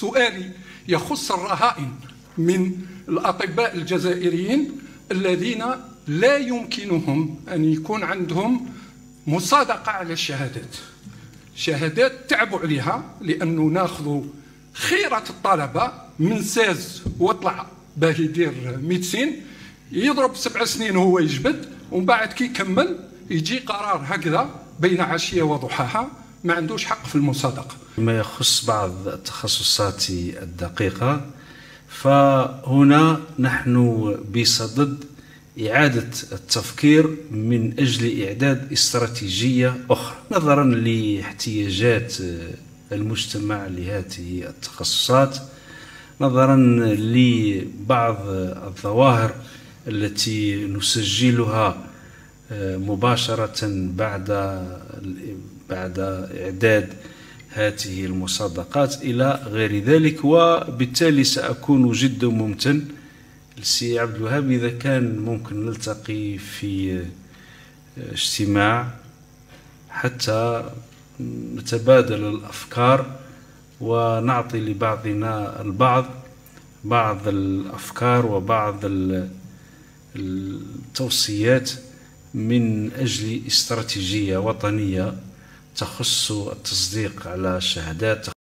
سؤالي يخص الرهائن من الأطباء الجزائريين الذين لا يمكنهم أن يكون عندهم مصادقة على الشهادات. شهادات تعبوا عليها لأنه ناخذ خيرة الطلبة من ساز وطلع باه يدير ميدسين، يضرب 7 سنين هو يجبد، ومن بعد كي يكمل يجي قرار هكذا بين عشية وضحاها ما عندوش حق في المصادقة. ما يخص بعض التخصصات الدقيقة، فهنا نحن بصدد إعادة التفكير من أجل إعداد استراتيجية أخرى نظرا لاحتياجات المجتمع لهذه التخصصات، نظرا لبعض الظواهر التي نسجلها مباشرة بعد إعداد هذه المصادقات إلى غير ذلك. وبالتالي سأكون جد ممتن للسي عبد الوهاب إذا كان ممكن نلتقي في اجتماع حتى نتبادل الأفكار ونعطي لبعضنا البعض بعض الأفكار وبعض التوصيات من أجل استراتيجية وطنية تخص التصديق على الشهادات.